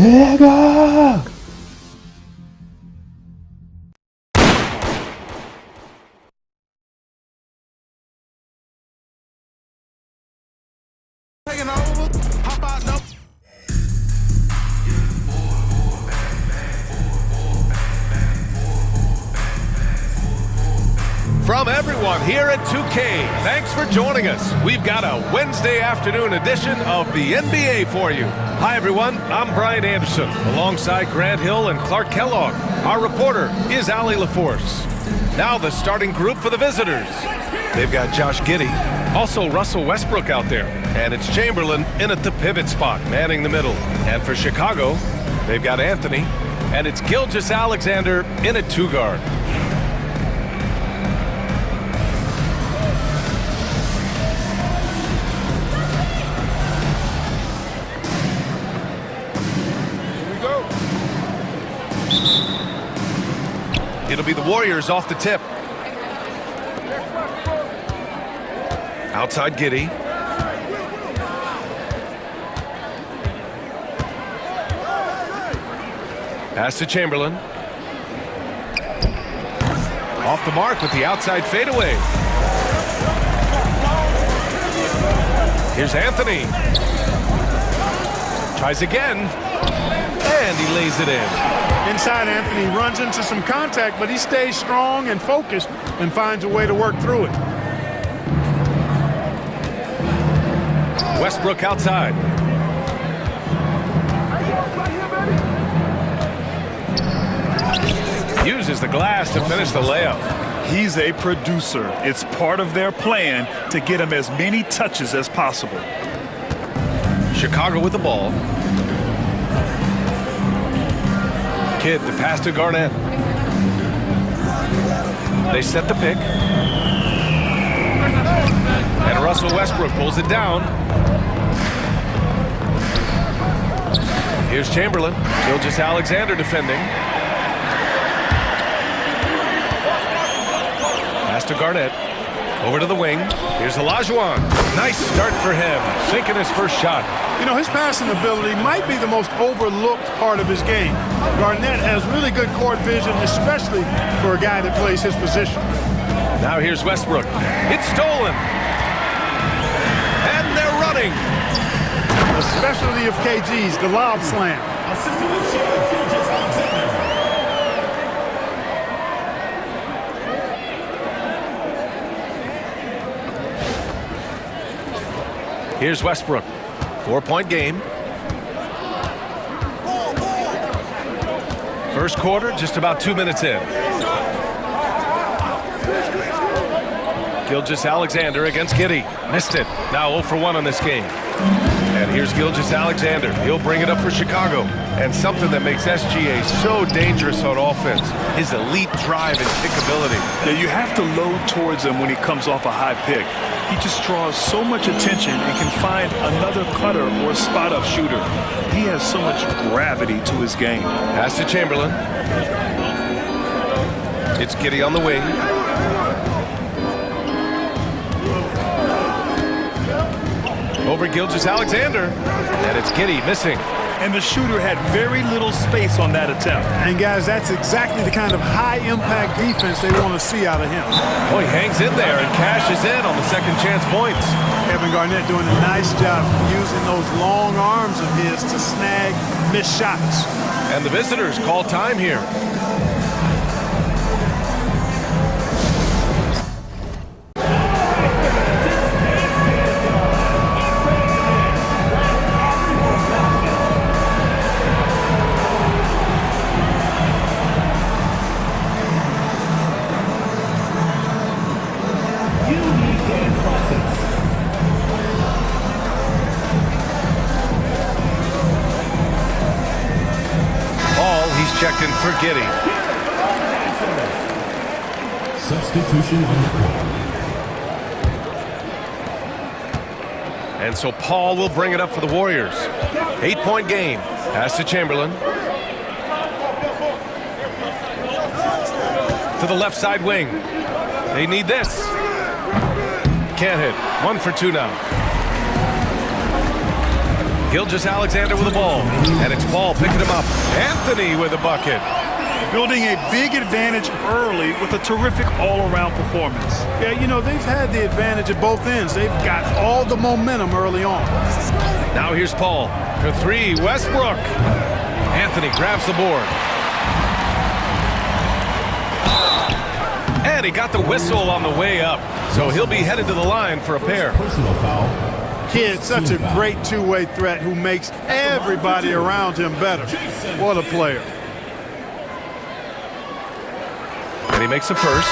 내가 From everyone here at 2K, thanks for joining us. We've got a Wednesday afternoon edition of the NBA for you. Hi everyone, I'm Brian Anderson, alongside Grant Hill and Clark Kellogg. Our reporter is Allie LaForce. Now the starting group for the visitors. They've got Josh Giddey, also Russell Westbrook out there, and it's Chamberlain in at the pivot spot, manning the middle. And for Chicago, they've got Anthony, and it's Gilgeous-Alexander in at two guard. It'll be the Warriors off the tip. Outside Giddey. Pass to Chamberlain. Off the mark with the outside fadeaway. Here's Anthony. Tries again. And he lays it in. Inside, Anthony runs into some contact, but he stays strong and focused and finds a way to work through it. Westbrook outside. Uses the glass to finish the layup. He's a producer. It's part of their plan to get him as many touches as possible. Chicago with the ball. Kidd to pass to Garnett. They set the pick. And Russell Westbrook pulls it down. Here's Chamberlain. Gilgeous-Alexander defending. Pass to Garnett. Over to the wing. Here's Olajuwon. Nice start for him. Sinking his first shot. You know, his passing ability might be the most overlooked part of his game. Garnett has really good court vision, especially for a guy that plays his position. Now here's Westbrook. It's stolen. And they're running. The specialty of KG's, the lob slam. Here's Westbrook. 4-point game. First quarter, just about 2 minutes in. Gilgeous-Alexander against Giddey. Missed it. Now 0 for 1 on this game. And here's Gilgeous-Alexander. He'll bring it up for Chicago. And something that makes SGA so dangerous on offense, his elite drive and kickability. Yeah, you have to load towards him when he comes off a high pick. He just draws so much attention and can find another cutter or spot-up shooter. He has so much gravity to his game. Pass to Chamberlain. It's Giddey on the wing. Over Gilgeous-Alexander. And it's Giddey missing. And the shooter had very little space on that attempt. And guys, that's exactly the kind of high-impact defense they want to see out of him. Oh, he hangs in there and cashes in on the second chance points. Kevin Garnett doing a nice job using those long arms of his to snag missed shots. And the visitors call time here. Checked in for Giddey. Substitution on the court. And so Paul will bring it up for the Warriors. 8-point game. Pass to Chamberlain. To the left side wing. They need this. Can't hit. 1 for 2 now. Gilgeous-Alexander with the ball. And it's Paul picking him up. Anthony with a bucket. Building a big advantage early with a terrific all-around performance. Yeah, you know, they've had the advantage at both ends. They've got all the momentum early on. Now here's Paul for three. Westbrook. Anthony grabs the board. And he got the whistle on the way up. So he'll be headed to the line for a pair. Personal foul. Kid, such a great two-way threat who makes everybody around him better. What a player. And he makes the first.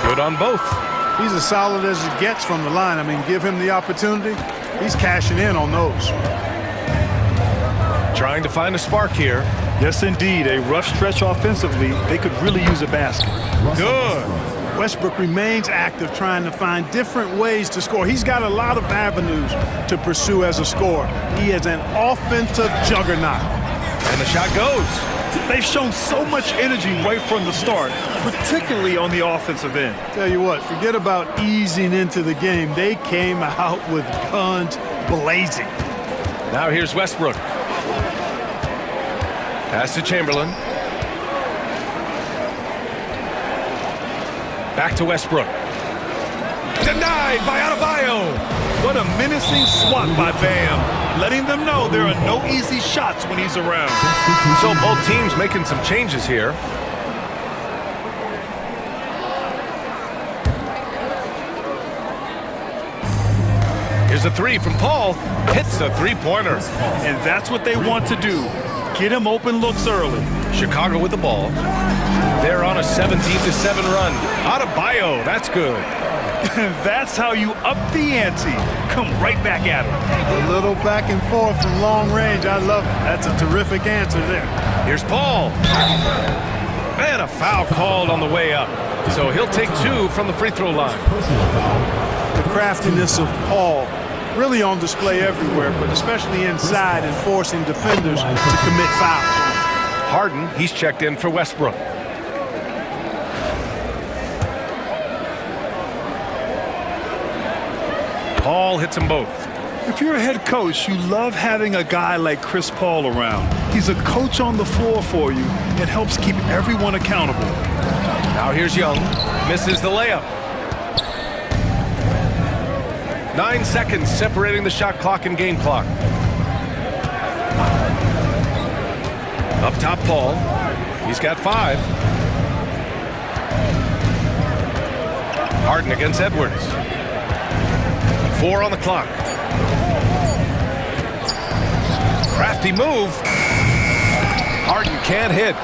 Good on both. He's as solid as it gets from the line. I mean, give him the opportunity. He's cashing in on those. Trying to find a spark here. Yes, indeed. A rough stretch offensively. They could really use a basket. Good. Westbrook remains active, trying to find different ways to score. He's got a lot of avenues to pursue as a scorer. He is an offensive juggernaut. And the shot goes. They've shown so much energy right from the start, particularly on the offensive end. Tell you what, forget about easing into the game. They came out with guns blazing. Now here's Westbrook. Pass to Chamberlain. Back to Westbrook. Denied by Adebayo. What a menacing swat by Bam, letting them know there are no easy shots when he's around. So both teams making some changes here. Here's a three from Paul. Hits the three-pointer. And that's what they want to do. Get him open looks early. Chicago with the ball. They're on a 17-7 run. Adebayo, that's good. That's how you up the ante. Come right back at him. A little back and forth from long range. I love it. That's a terrific answer there. Here's Paul. And a foul called on the way up. So he'll take two from the free throw line. The craftiness of Paul really on display everywhere, but especially inside and forcing defenders to commit fouls. Harden, he's checked in for Westbrook. Paul hits them both. If you're a head coach, you love having a guy like Chris Paul around. He's a coach on the floor for you and helps keep everyone accountable. Now here's Young. Misses the layup. 9 seconds separating the shot clock and game clock. Up top, Paul. He's got 5. Harden against Edwards. 4 on the clock. Crafty move. Harden can't hit.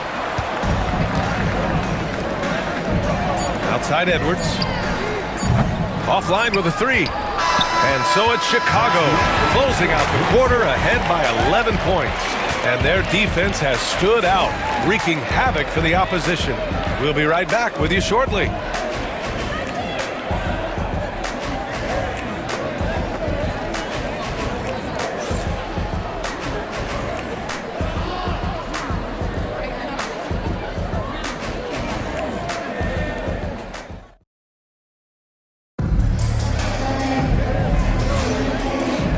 Outside Edwards. Offline with a 3. And so it's Chicago closing out the quarter ahead by 11 points. And their defense has stood out, wreaking havoc for the opposition. We'll be right back with you shortly.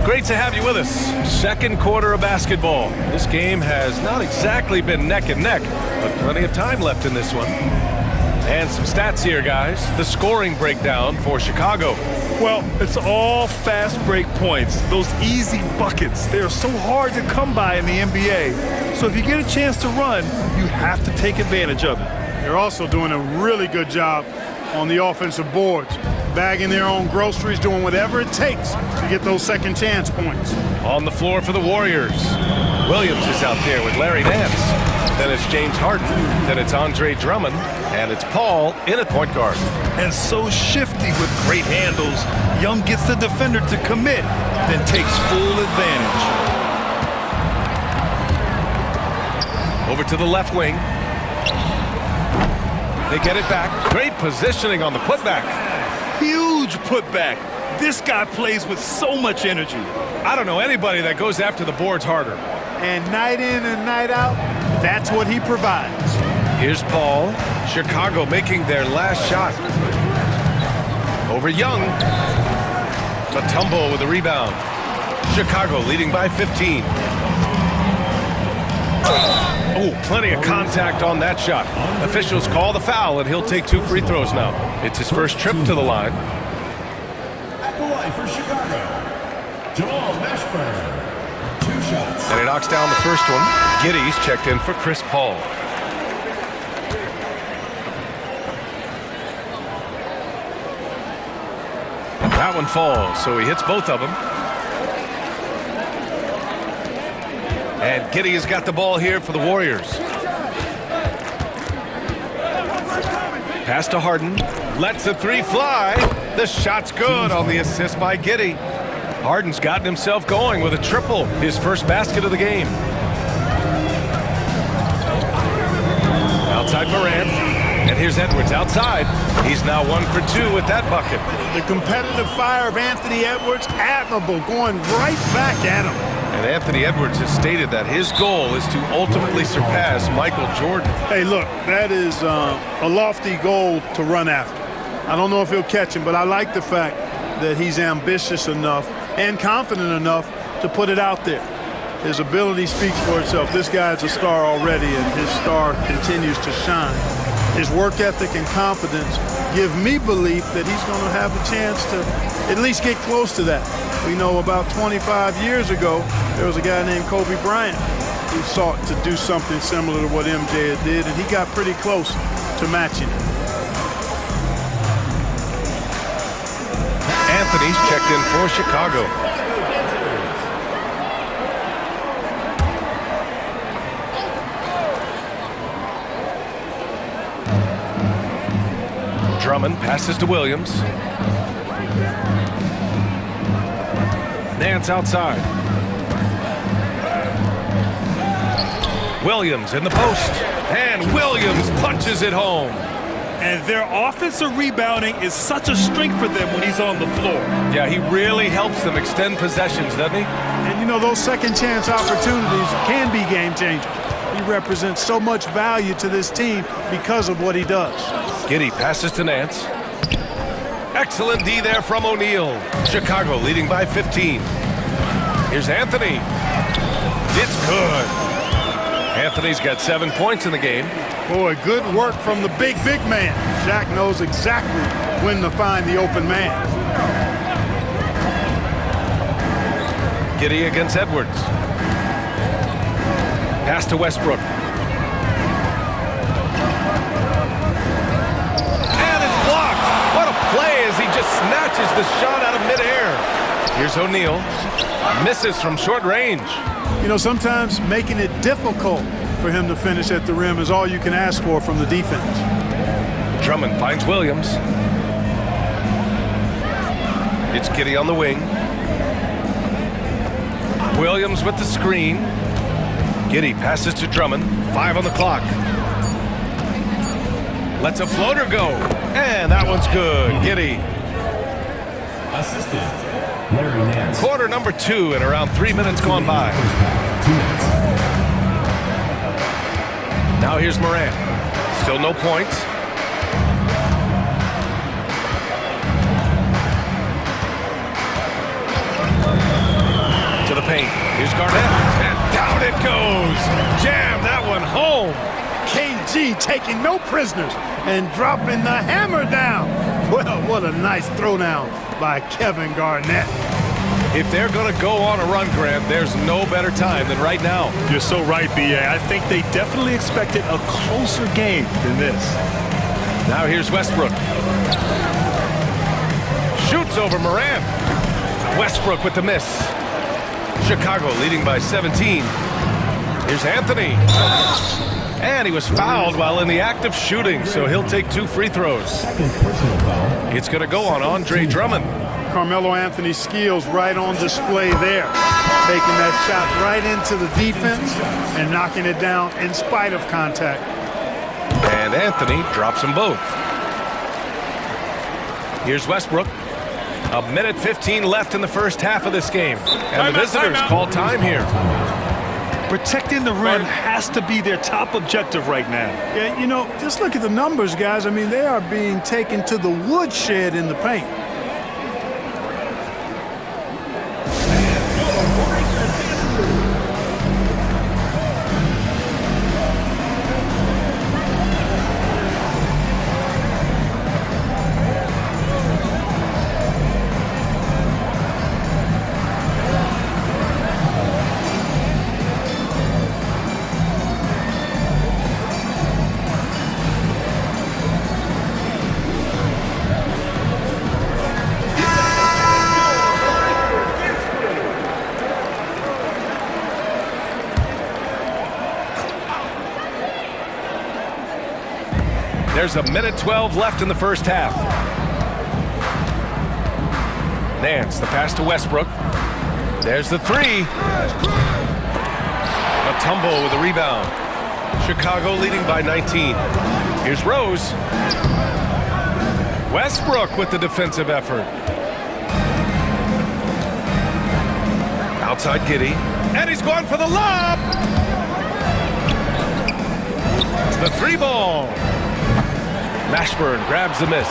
Great to have you with us. Second quarter of basketball. This game has not exactly been neck and neck, but plenty of time left in this one. And some stats here, guys. The scoring breakdown for Chicago. Well, it's all fast break points. Those easy buckets. They're so hard to come by in the NBA. So if you get a chance to run, you have to take advantage of it. They're also doing a really good job on the offensive boards. Bagging their own groceries, doing whatever it takes to get those second chance points. On the floor for the Warriors. Williams is out there with Larry Nance. Then it's James Harden. Then it's Andre Drummond. And it's Paul in at point guard. And so shifty with great handles. Young gets the defender to commit, then takes full advantage. Over to the left wing. They get it back. Great positioning on the putback. Huge putback. This guy plays with so much energy. I don't know anybody that goes after the boards harder. And night in and night out, that's what he provides. Here's Paul. Chicago making their last shot. Over Young. Matumbo with a rebound. Chicago leading by 15. Oh, plenty of contact on that shot. Officials call the foul, and he'll take 2 free throws now. It's his first trip to the line. At the line for Chicago, Jamal Mashburn. 2 shots. And he knocks down the first one. Giddy's checked in for Chris Paul. That one falls, so he hits both of them. And Giddy has got the ball here for the Warriors. Pass to Harden. Lets the 3 fly. The shot's good on the assist by Giddy. Harden's gotten himself going with a triple, his first basket of the game. Outside Morant. And here's Edwards outside. He's now 1 for 2 with that bucket. The competitive fire of Anthony Edwards, admirable, going right back at him. And Anthony Edwards has stated that his goal is to ultimately surpass Michael Jordan. Hey, look, that is a lofty goal to run after. I don't know if he'll catch him, but I like the fact that he's ambitious enough and confident enough to put it out there. His ability speaks for itself. This guy's a star already, and his star continues to shine. His work ethic and confidence give me belief that he's going to have a chance to at least get close to that. We know about 25 years ago, there was a guy named Kobe Bryant who sought to do something similar to what MJ did, and he got pretty close to matching it. Anthony's checked in for Chicago. Drummond passes to Williams. Nance outside. Williams in the post. And Williams punches it home. And their offensive rebounding is such a strength for them when he's on the floor. Yeah, he really helps them extend possessions, doesn't he? And, you know, those second chance opportunities can be game changers. He represents so much value to this team because of what he does. Giddy passes to Nance. Excellent D there from O'Neal. Chicago leading by 15. Here's Anthony. It's good. Anthony's got 7 points in the game. Boy, good work from the big man. Shaq knows exactly when to find the open man. Giddy against Edwards. Pass to Westbrook. And it's blocked. What a play as he just snatches the shot out of midair. Here's O'Neal. Misses from short range. You know, sometimes making it difficult for him to finish at the rim is all you can ask for from the defense. Drummond finds Williams. It's Giddy on the wing. Williams with the screen. Giddy passes to Drummond. 5 on the clock. Lets a floater go. And that one's good. Giddy. Assistant, Larry Nance. Quarter number 2 and around 3 minutes gone by. 2 minutes. Now here's Morant. Still no points. To the paint. Here's Garnett. And down it goes. Jam that one home. KG taking no prisoners and dropping the hammer down. Well, what a nice throwdown by Kevin Garnett. If they're going to go on a run, Grant, there's no better time than right now. You're so right, B.A. I think they definitely expected a closer game than this. Now here's Westbrook. Shoots over Morant. Westbrook with the miss. Chicago leading by 17. Here's Anthony. And he was fouled while in the act of shooting, so he'll take 2 free throws. Second personal foul. It's going to go on Andre Drummond. Carmelo Anthony's skills right on display there. Taking that shot right into the defense and knocking it down in spite of contact. And Anthony drops them both. Here's Westbrook. 1:15 left in the first half of this game. And the visitors call time here. Protecting the rim has to be their top objective right now. Yeah, you know, just look at the numbers, guys. I mean, they are being taken to the woodshed in the paint. There's a minute 12 left in the first half. Nance, the pass to Westbrook. There's the three. A tumble with a rebound. Chicago leading by 19. Here's Rose. Westbrook with the defensive effort. Outside Giddey. And he's going for the lob. The three ball. Mashburn grabs the miss.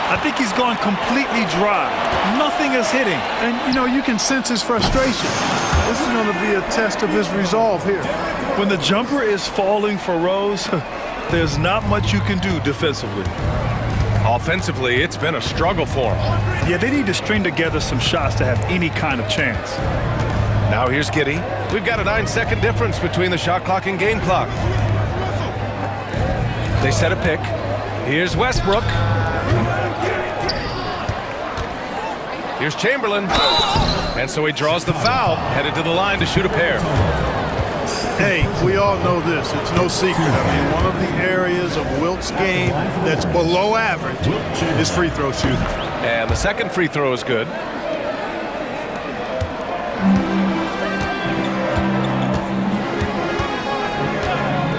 I think he's gone completely dry. Nothing is hitting. And, you know, you can sense his frustration. This is going to be a test of his resolve here. When the jumper is falling for Rose, there's not much you can do defensively. Offensively, it's been a struggle for him. Yeah, they need to string together some shots to have any kind of chance. Now here's Giddey. We've got a 9-second difference between the shot clock and game clock. They set a pick. Here's Westbrook. Here's Chamberlain. And so he draws the foul, headed to the line to shoot a pair. Hey, we all know this. It's no secret. I mean, one of the areas of Wilt's game that's below average is free throw shooting. And the second free throw is good.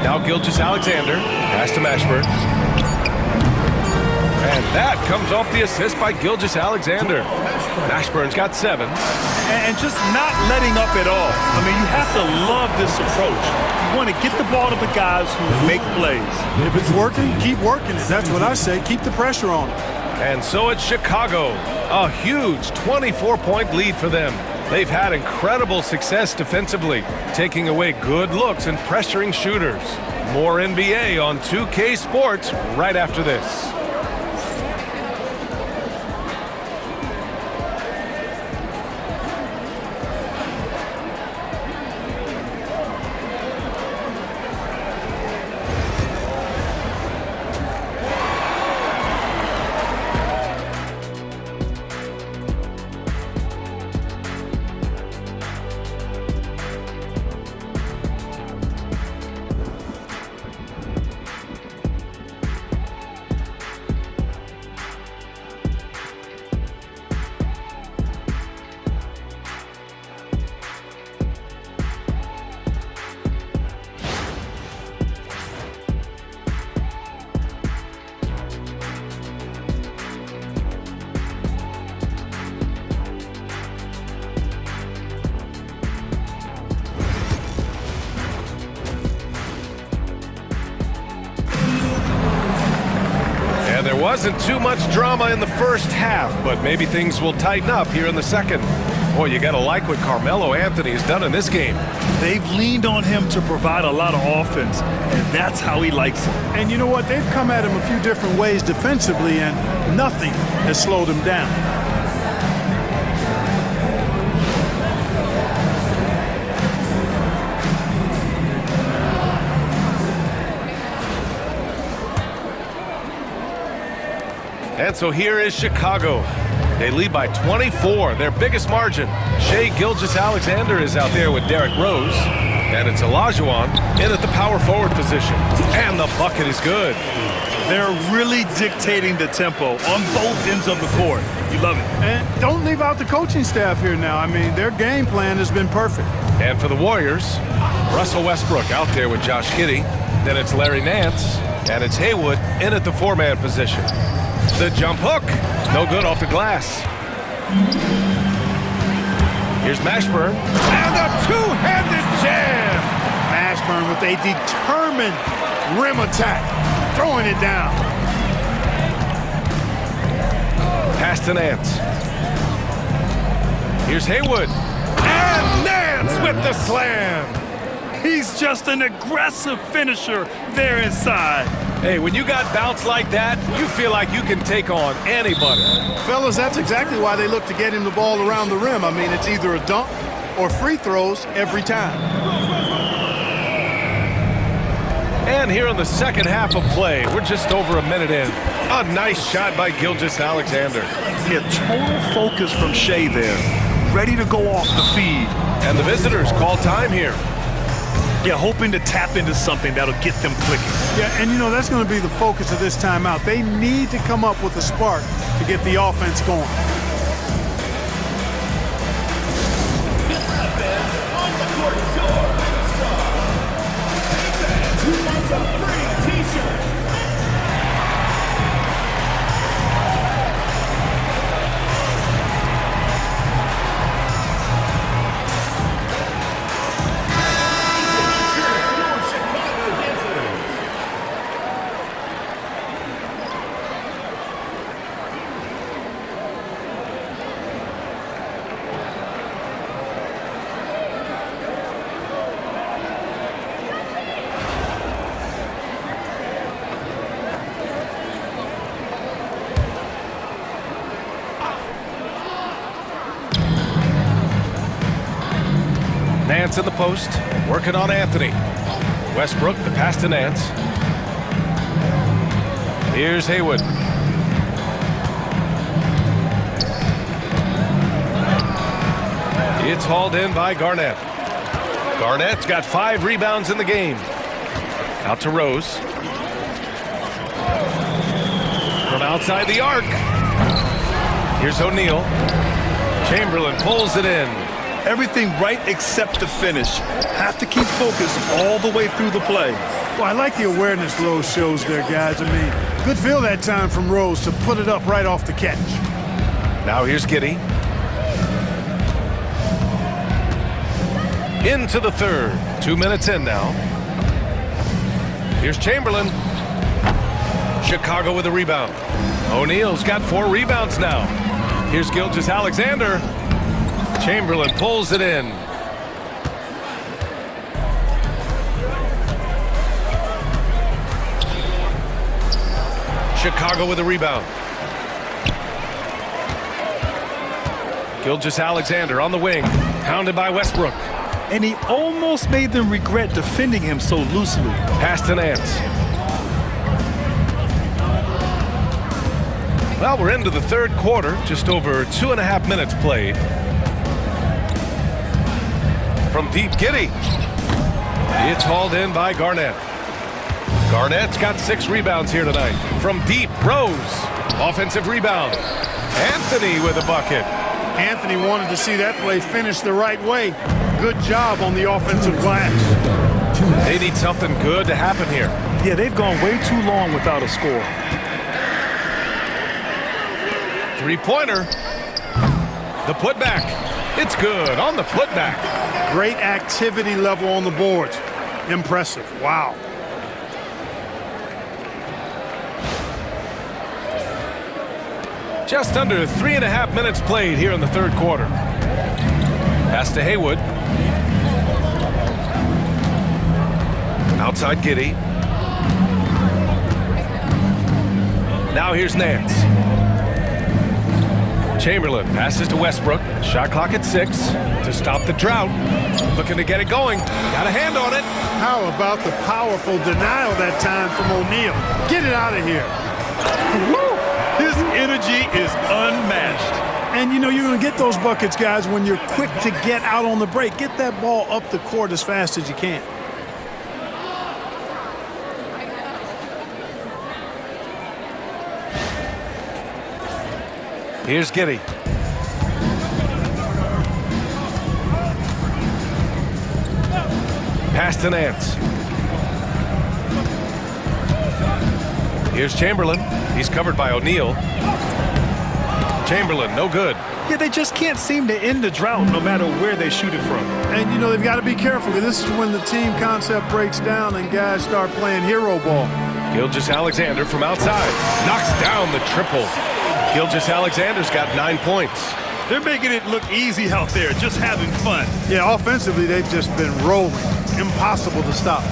Now Gilgeous-Alexander. Pass to Mashburn. And that comes off the assist by Gilgeous-Alexander. Mashburn's got 7. And just not letting up at all. I mean, you have to love this approach. You want to get the ball to the guys who make plays. If it's working, keep working it. That's what I say. Keep the pressure on it. And so it's Chicago. A huge 24-point lead for them. They've had incredible success defensively, taking away good looks and pressuring shooters. More NBA on 2K Sports right after this. There wasn't too much drama in the first half, but maybe things will tighten up here in the second. Boy, you gotta like what Carmelo Anthony has done in this game. They've leaned on him to provide a lot of offense, and that's how he likes it. And you know what? They've come at him a few different ways defensively, and nothing has slowed him down. And so here is Chicago. They lead by 24, their biggest margin. Shai Gilgeous-Alexander is out there with Derrick Rose. And it's Olajuwon in at the power forward position. And the bucket is good. They're really dictating the tempo on both ends of the court. You love it. And don't leave out the coaching staff here now. I mean, their game plan has been perfect. And for the Warriors, Russell Westbrook out there with Josh Giddey. Then it's Larry Nance. And it's Haywood in at the 4-man position. The jump hook. No good off the glass. Here's Mashburn. And a two-handed jam. Mashburn with a determined rim attack, throwing it down. Pass to Nance. Here's Haywood. And Nance with the slam. He's just an aggressive finisher there inside. Hey, when you got bounce like that, you feel like you can take on anybody. Fellas, that's exactly why they look to get him the ball around the rim. I mean, it's either a dunk or free throws every time. And here in the second half of play, we're just over a minute in. A nice shot by Gilgeous-Alexander. Yeah, total focus from Shea there. Ready to go off the feed. And the visitors call time here. Yeah, hoping to tap into something that'll get them clicking. Yeah, and you know, that's going to be the focus of this timeout. They need to come up with a spark to get the offense going. Nance in the post, working on Anthony. Westbrook, the pass to Nance. Here's Haywood. It's hauled in by Garnett. Garnett's got 5 rebounds in the game. Out to Rose. From outside the arc. Here's O'Neal. Chamberlain pulls it in. Everything right except the finish. Have to keep focused all the way through the play. Well, I like the awareness Rose shows there, guys. I mean, good feel that time from Rose to put it up right off the catch. Now here's Giddey. Into the third. 2 minutes in now. Here's Chamberlain. Chicago with a rebound. O'Neal's got 4 rebounds now. Here's Gilgeous-Alexander. Chamberlain pulls it in. Chicago with a rebound. Gilgeous-Alexander on the wing, pounded by Westbrook. And he almost made them regret defending him so loosely. Pass to Nance. Well, we're into the third quarter, just over 2.5 minutes played. From deep, Giddey. It's hauled in by Garnett. Garnett's got 6 rebounds here tonight. From deep, Rose. Offensive rebound. Anthony with a bucket. Anthony wanted to see that play finish the right way. Good job on the offensive glass. They need something good to happen here. Yeah, they've gone way too long without a score. 3-pointer. The putback. It's good on the putback. Great activity level on the boards. Impressive. Wow. Just under 3.5 minutes played here in the third quarter. Pass to Haywood. Outside Giddey. Now here's Nance. Chamberlain passes to Westbrook. Shot clock at 6 to stop the drought. Looking to get it going. Got a hand on it. How about the powerful denial that time from O'Neal? Get it out of here. Woo! His energy is unmatched. And you know you're going to get those buckets, guys, when you're quick to get out on the break. Get that ball up the court as fast as you can. Here's Giddey. Pass to Nance. Here's Chamberlain. He's covered by O'Neal. Chamberlain, no good. Yeah, they just can't seem to end the drought no matter where they shoot it from. And, you know, they've got to be careful. This is when the team concept breaks down and guys start playing hero ball. Gilgeous-Alexander from outside knocks down the triple. Gilgeous-Alexander's got 9 points. They're making it look easy out there, just having fun. Yeah, offensively, they've just been rolling. Impossible to stop.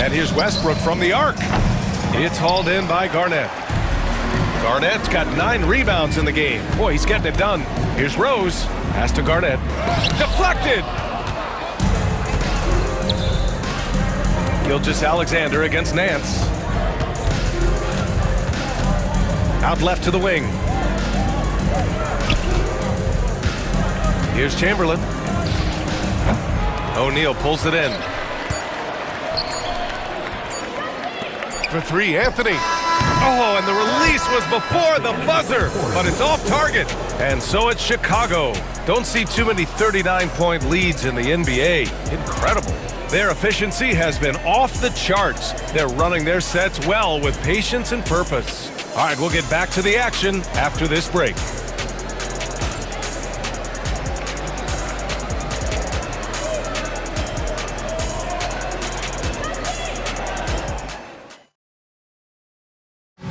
And here's Westbrook from the arc. It's hauled in by Garnett. Garnett's got 9 rebounds in the game. Boy, he's getting it done. Here's Rose. Pass to Garnett. Deflected! Gilgeous-Alexander against Nance. Out left to the wing. Here's Chamberlain. O'Neal pulls it in. For 3, Anthony. Oh, and the release was before the buzzer, but it's off target. And so it's Chicago. Don't see too many 39-point leads in the NBA. Incredible. Their efficiency has been off the charts. They're running their sets well with patience and purpose. All right, we'll get back to the action after this break.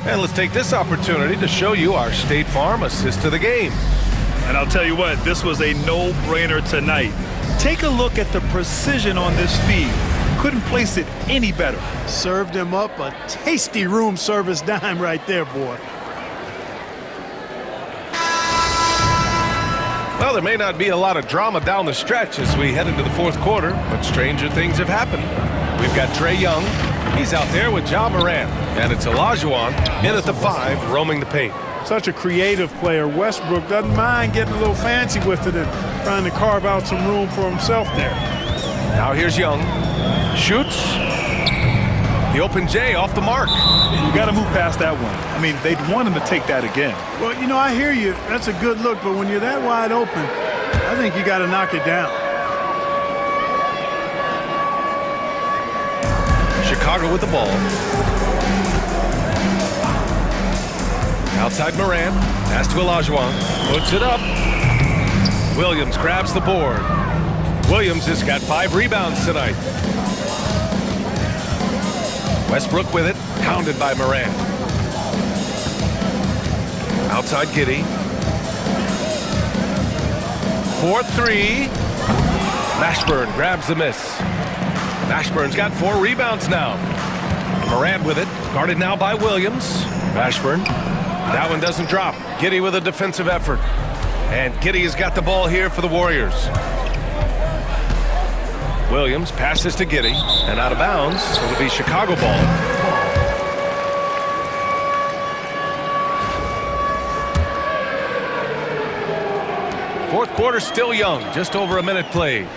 And let's take this opportunity to show you our State Farm assist to the game. And I'll tell you what, this was a no-brainer tonight. Take a look at the precision on this feed. Couldn't place it any better. Served him up a tasty room service dime right there, boy. Well, there may not be a lot of drama down the stretch as we head into the fourth quarter, but stranger things have happened. We've got Trae Young. He's out there with Ja Morant. And it's Olajuwon in at the 5, roaming the paint. Such a creative player. Westbrook doesn't mind getting a little fancy with it and trying to carve out some room for himself there. Now here's Young. Shoots. The open J off the mark. You got to move past that one. I mean, they'd want him to take that again. Well, you know, I hear you. That's a good look, but when you're that wide open, I think you got to knock it down. Chicago with the ball. Outside Morant. Pass to Olajuwon. Puts it up. Williams grabs the board. Williams has got 5 rebounds tonight. Westbrook with it. Pounded by Morant. Outside Giddey. 4-3. Mashburn grabs the miss. Mashburn's got 4 rebounds now. Morant with it. Guarded now by Williams. Mashburn. That one doesn't drop. Giddey with a defensive effort. And Giddey has got the ball here for the Warriors. Williams passes to Giddey. And out of bounds, so it'll be Chicago ball. Fourth quarter still young. Just over a minute played.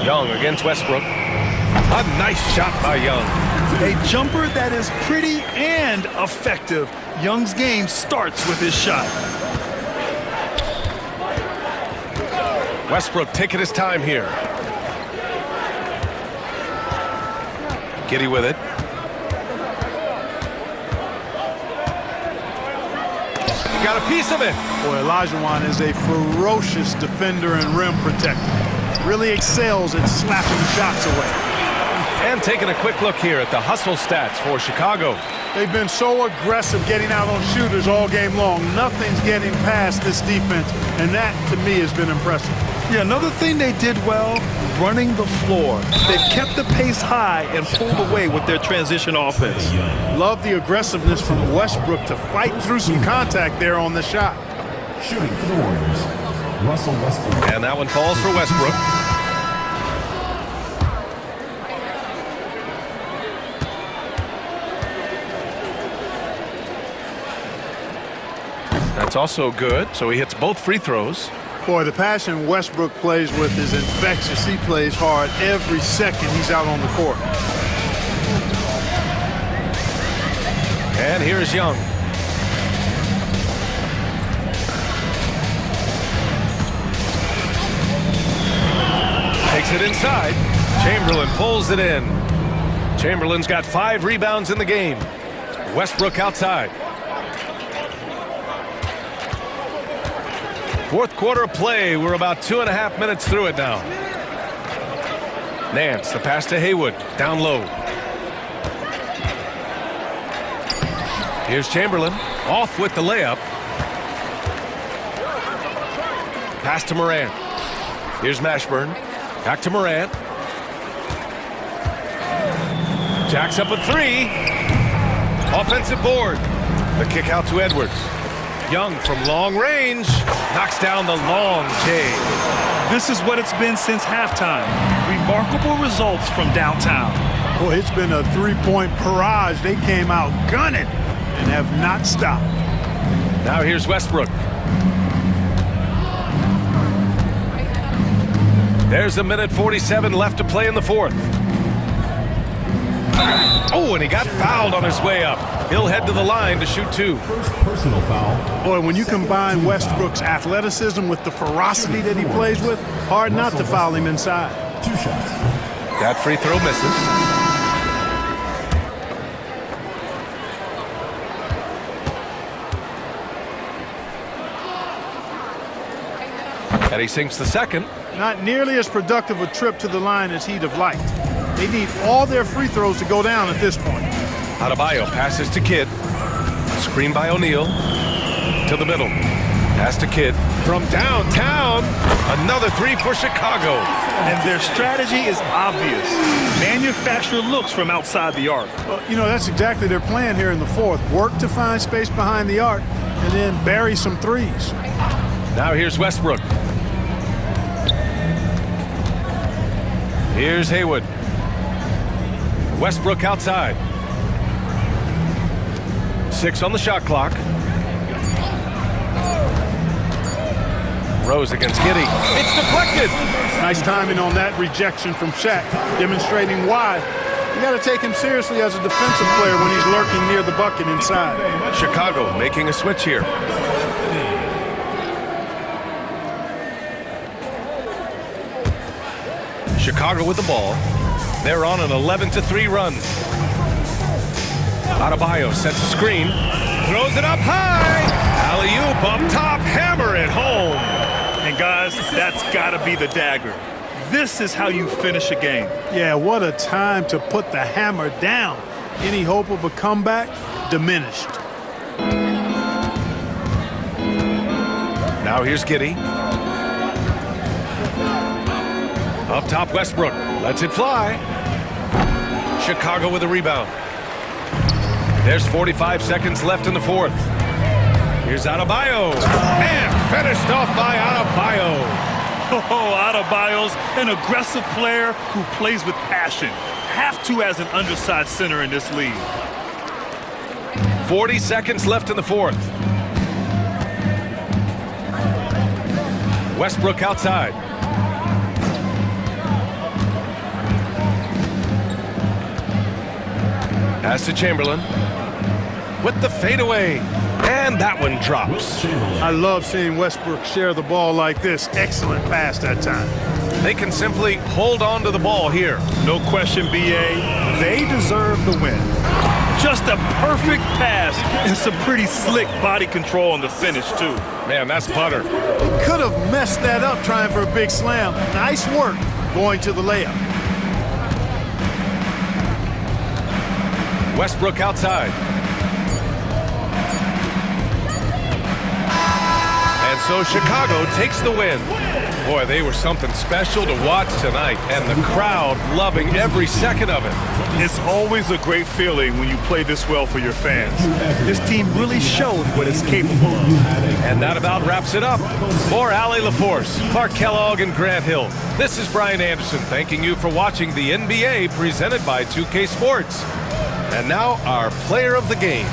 Young against Westbrook. A nice shot by Young. A jumper that is pretty and effective. Young's game starts with his shot. Westbrook taking his time here. Giddey with it. Got a piece of it. Boy, Olajuwon is a ferocious defender and rim protector. Really excels at slapping shots away. And taking a quick look here at the hustle stats for Chicago. They've been so aggressive getting out on shooters all game long. Nothing's getting past this defense, and that, to me, has been impressive. Yeah, another thing they did well, running the floor. They've kept the pace high and pulled away with their transition offense. Love the aggressiveness from Westbrook to fight through some contact there on the shot. Shooting for the Warriors, Russell Westbrook. And that one falls for Westbrook. That's also good, so he hits both free throws. Boy, the passion Westbrook plays with is infectious. He plays hard every second he's out on the court. And here's Young. Takes it inside. Chamberlain pulls it in. Chamberlain's got 5 rebounds in the game. Westbrook outside. Fourth quarter of play. We're about 2.5 minutes through it now. Nance, the pass to Haywood, down low. Here's Chamberlain, off with the layup. Pass to Morant. Here's Mashburn, back to Morant. Jacks up a three. Offensive board. The kick out to Edwards. Young from long range knocks down the long J. This is what it's been since halftime. Remarkable results from downtown. Boy, it's been a three-point barrage. They came out gunning and have not stopped. Now here's Westbrook. There's 1:47 left to play in the fourth. Oh, and he got fouled on his way up. He'll head to the line to shoot two. First personal foul. Boy, when you combine Westbrook's athleticism with the ferocity that he plays with, hard not to foul him inside. 2 shots. That free throw misses. And he sinks the second. Not nearly as productive a trip to the line as he'd have liked. They need all their free throws to go down at this point. Adebayo passes to Kidd. Screen by O'Neal. To the middle. Pass to Kidd. From downtown. Another three for Chicago. And their strategy is obvious. Manufacture looks from outside the arc. Well, you know, that's exactly their plan here in the fourth. Work to find space behind the arc and then bury some threes. Now here's Westbrook. Here's Haywood. Westbrook outside. 6 on the shot clock. Rose against Giddey. It's deflected. Nice timing on that rejection from Shaq, demonstrating why you got to take him seriously as a defensive player when he's lurking near the bucket inside. Chicago making a switch here. Chicago with the ball. They're on an 11-3 run. Adebayo sets a screen. Throws it up high. Alley-oop up top. Hammer it home. And guys, that's got to be the dagger. This is how you finish a game. Yeah, what a time to put the hammer down. Any hope of a comeback diminished. Now here's Giddey. Up top, Westbrook lets it fly. Chicago with a rebound. There's 45 seconds left in the fourth. Here's Adebayo. And finished off by Adebayo. Oh, Adebayo's an aggressive player who plays with passion. Have to as an undersized center in this league. 40 seconds left in the fourth. Westbrook outside. Pass to Chamberlain with the fadeaway, and that one drops. I love seeing Westbrook share the ball like this. Excellent pass that time. They can simply hold on to the ball here. No question, B.A. They deserve the win. Just a perfect pass and some pretty slick body control on the finish, too. Man, that's butter. Could have messed that up trying for a big slam. Nice work going to the layup. Westbrook outside. And so Chicago takes the win. Boy, they were something special to watch tonight, and the crowd loving every second of it. It's always a great feeling when you play this well for your fans. This team really showed what it's capable of. And that about wraps it up. For Allie LaForce, Clark Kellogg, and Grant Hill, this is Brian Anderson thanking you for watching the NBA presented by 2K Sports. And now our player of the game.